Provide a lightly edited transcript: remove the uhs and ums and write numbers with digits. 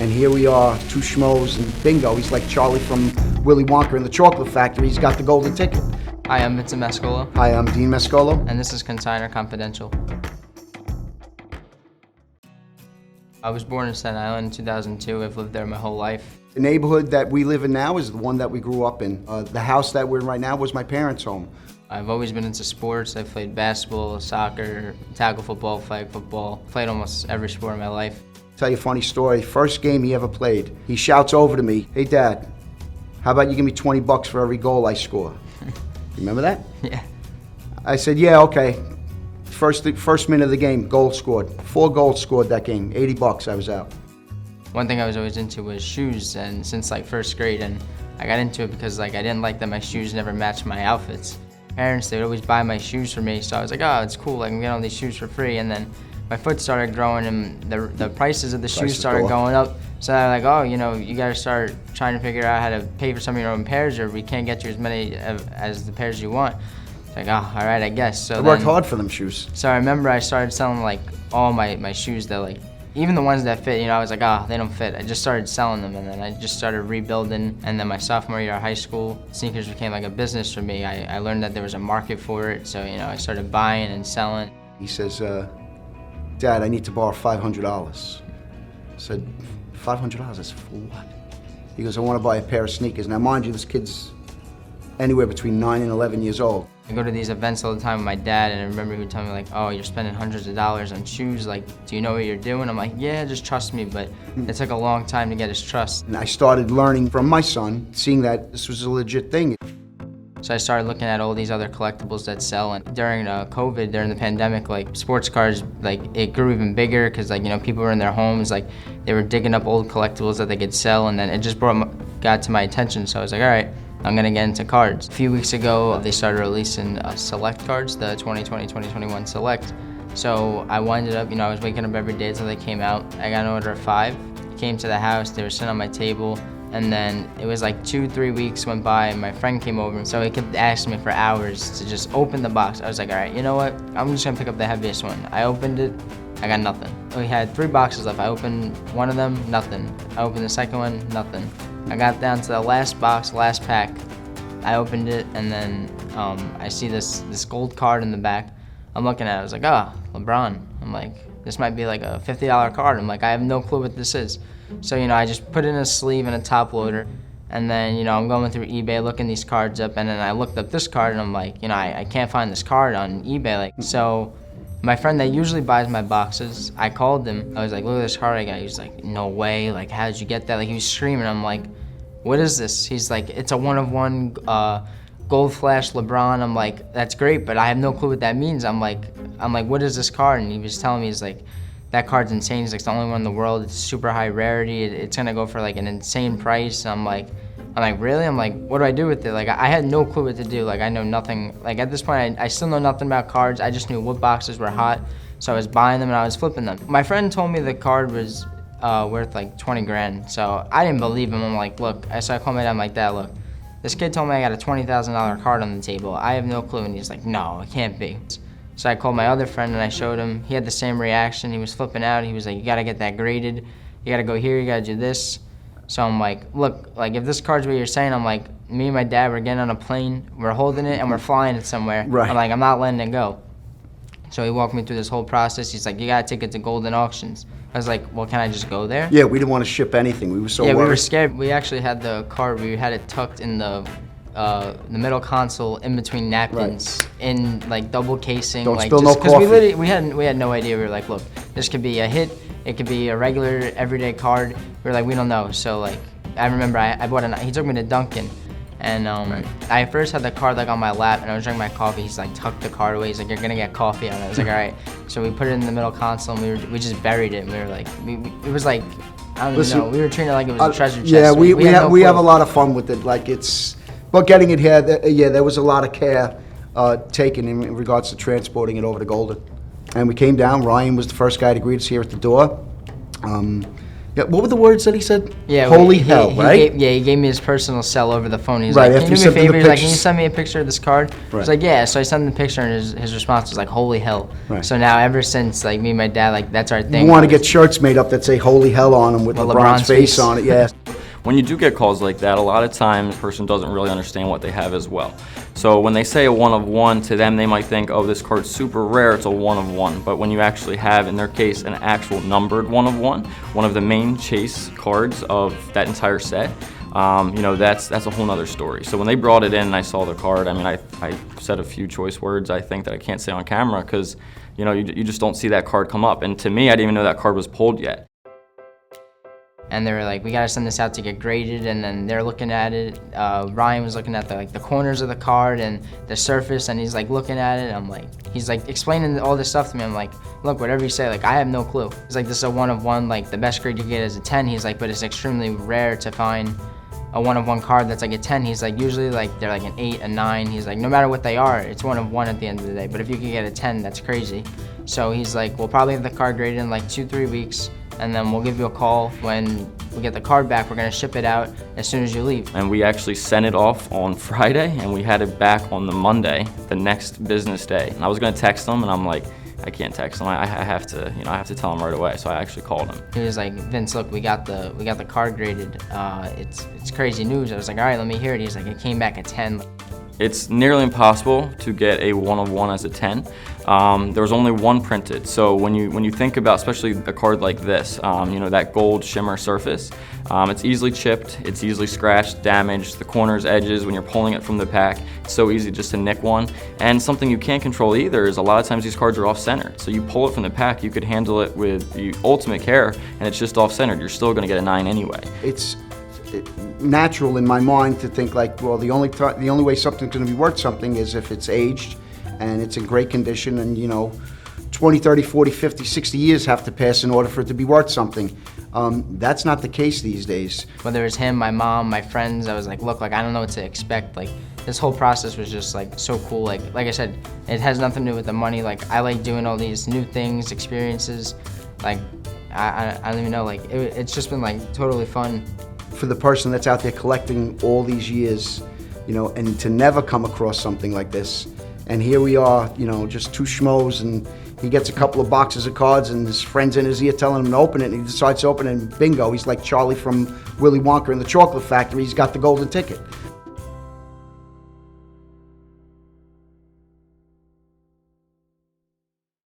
And here we are, two schmoes, and bingo, he's like Charlie from Willy Wonka in the Chocolate Factory. He's got the golden ticket. Hi, I'm Vincent Mascolo. Hi, I'm Dean Mascolo. And this is Consignor Confidential. I was born in Staten Island in 2002. I've lived there my whole life. The neighborhood that we live in now is the one that we grew up in. The house that we're in right now was my parents' home. I've always been into sports. I've played basketball, soccer, tackle football, flag football. Played almost every sport in my life. Tell you a funny story. First game he ever played, he shouts over to me, "Hey Dad, how about you give me 20 bucks for every goal I score?" Remember that? Yeah. I said, "Yeah, okay." First minute of the game, goal scored. 4 goals scored that game, 80 bucks, I was out. One thing I was always into was shoes, and since like first grade, and I got into it because like I didn't like that my shoes never matched my outfits. Parents, they would always buy my shoes for me, so I was like, oh, it's cool, I can get all these shoes for free. And then my foot started growing and the prices of the shoes started going up. So I'm like, oh, you know, you gotta start trying to figure out how to pay for some of your own pairs, or we can't get you as many as the pairs you want. It's like, oh, all right, I guess. So I worked hard for them shoes. So I remember I started selling like all my shoes that like, even the ones that fit, you know, I was like, oh, they don't fit. I just started selling them, and then I just started rebuilding. And then my sophomore year of high school, sneakers became like a business for me. I learned that there was a market for it, so, you know, I started buying and selling. He says, "Dad, I need to borrow $500. I said, $500? I said, for what? He goes, I want to buy a pair of sneakers. Now, mind you, this kid's anywhere between 9 and 11 years old. I go to these events all the time with my dad, and I remember he would tell me like, oh, you're spending hundreds of dollars on shoes, like, do you know what you're doing? I'm like, yeah, just trust me, but it took a long time to get his trust. And I started learning from my son, seeing that this was a legit thing. So I started looking at all these other collectibles that sell, and during COVID, during the pandemic, like sports cars, like it grew even bigger because like, you know, people were in their homes, like they were digging up old collectibles that they could sell, and then it just got to my attention. So I was like, all right, I'm gonna get into cards. A few weeks ago, they started releasing Select cards, the 2020-2021 Select. So I winded up, you know, I was waking up every day until they came out. I got an order of 5, came to the house, they were sitting on my table. And then it was like 2-3 weeks went by and my friend came over, so he kept asking me for hours to just open the box. I was like, all right, you know what? I'm just gonna pick up the heaviest one. I opened it, I got nothing. We had 3 boxes left. I opened one of them, nothing. I opened the second one, nothing. I got down to the last box, last pack. I opened it, and then I see this gold card in the back. I'm looking at it, I was like, oh, LeBron. I'm like, this might be like a $50 card. I'm like, I have no clue what this is. So, you know, I just put it in a sleeve and a top loader, and then, you know, I'm going through eBay looking these cards up, and then I looked up this card, and I'm like, you know, I can't find this card on eBay. Like, so my friend that usually buys my boxes, I called him. I was like, look at this card I got. He was like, no way, like, how did you get that? Like, he was screaming. I'm like, what is this? He's like, it's a 1-of-1 gold flash LeBron. I'm like, that's great, but I have no clue what that means. I'm like, what is this card? And he was telling me, he's like, that card's insane. It's like the only one in the world. It's super high rarity. It's gonna go for like an insane price. I'm like, really? I'm like, what do I do with it? Like, I had no clue what to do. Like, I know nothing. Like, at this point, I still know nothing about cards. I just knew what boxes were hot. So I was buying them and I was flipping them. My friend told me the card was worth like 20 grand. So I didn't believe him. I'm like, look, so I called my dad, I'm like, Dad, look, this kid told me I got a $20,000 card on the table. I have no clue. And he's like, no, it can't be. So I called my other friend and I showed him. He had the same reaction. He was flipping out. He was like, you gotta get that graded. You gotta go here, you gotta do this. So I'm like, look, like if this card's what you're saying, I'm like, me and my dad, we're getting on a plane, we're holding it and we're flying it somewhere. Right. I'm like, I'm not letting it go. So he walked me through this whole process. He's like, you gotta take it to Goldin Auctions. I was like, well, can I just go there? Yeah, we didn't want to ship anything. We were so worried. We were scared. We actually had the card, we had it tucked in the middle console in between napkins, right, in like double casing. Don't like, spill just, no coffee. We had no idea. We were like, look, this could be a hit. It could be a regular everyday card. We were like, we don't know. So like, I remember I bought he took me to Dunkin', and right, I first had the card like on my lap, and I was drinking my coffee. He's like, tucked the card away. He's like, you're gonna get coffee on it. I was like, all right. So we put it in the middle console, and we just buried it. And we were like, it was like, I don't even know. We were treating it like it was a treasure chest. Yeah, we have a lot of fun with it. Like but getting it here, there was a lot of care taken in regards to transporting it over to Goldin. And we came down. Ryan was the first guy to greet us here at the door. Yeah, what were the words that he said? Yeah, Holy hell, right? He gave me his personal cell over the phone. He's Right, like, after can you you do me a sent him the favor? He's like, can you pictures. send me a picture of this card? I was Right. like, yeah. So I sent him the picture, and his response was like, holy hell. Right. So now ever since, like, me and my dad, like, that's our thing. You want to get shirts made up that say holy hell on them with Well, LeBron's LeBron's face face. on it, yeah. When you do get calls like that, a lot of times the person doesn't really understand what they have as well. So when they say a one of one, to them they might think, oh, this card's super rare, it's a one of one. But when you actually have, in their case, an actual numbered one of the main chase cards of that entire set, you know, that's a whole nother story. So when they brought it in and I saw the card, I mean, I said a few choice words I think that I can't say on camera because, you know, you just don't see that card come up. And to me, I didn't even know that card was pulled yet. And they were like, we gotta send this out to get graded, and then they're looking at it. Ryan was looking at the corners of the card and the surface, and he's like looking at it. I'm like, he's like explaining all this stuff to me. I'm like, look, whatever you say, like I have no clue. He's like, this is a one of one, like the best grade you get is a 10. He's like, but it's extremely rare to find a one of one card that's like a 10. He's like, usually like they're like an 8, a 9. He's like, no matter what they are, it's one of one at the end of the day. But if you could get a 10, that's crazy. So he's like, we'll probably have the card graded in like 2-3 weeks. And then we'll give you a call when we get the card back. We're gonna ship it out as soon as you leave. And we actually sent it off on Friday and we had it back on the Monday, the next business day. And I was gonna text them and I'm like, I can't text them. I have to, you know, I have to tell them right away. So I actually called him. He was like, Vince, look, we got the card graded. It's crazy news. I was like, all right, let me hear it. He's like, it came back at 10. It's nearly impossible to get a one of one as a 10. There was only one printed. So when you think about, especially a card like this, you know, that gold shimmer surface, it's easily chipped, it's easily scratched, damaged, the corners, edges, when you're pulling it from the pack, it's so easy just to nick one. And something you can't control either is a lot of times these cards are off-centered. So you pull it from the pack, you could handle it with the ultimate care, and it's just off-centered. You're still gonna get a 9 anyway. It's natural in my mind to think like, well, the only way something's going to be worth something is if it's aged and it's in great condition, and you know, 20, 30, 40, 50, 60 years have to pass in order for it to be worth something. That's not the case these days. Whether it was him, my mom, my friends, I was like, look, like I don't know what to expect. Like this whole process was just like so cool. Like I said, it has nothing to do with the money. Like I like doing all these new things, experiences. Like I don't even know. Like it's just been like totally fun. For the person that's out there collecting all these years, you know, and to never come across something like this. And here we are, you know, just two schmoes, and he gets a couple of boxes of cards and his friend's in his ear telling him to open it, and he decides to open it, and bingo, he's like Charlie from Willy Wonka in the Chocolate Factory, he's got the golden ticket.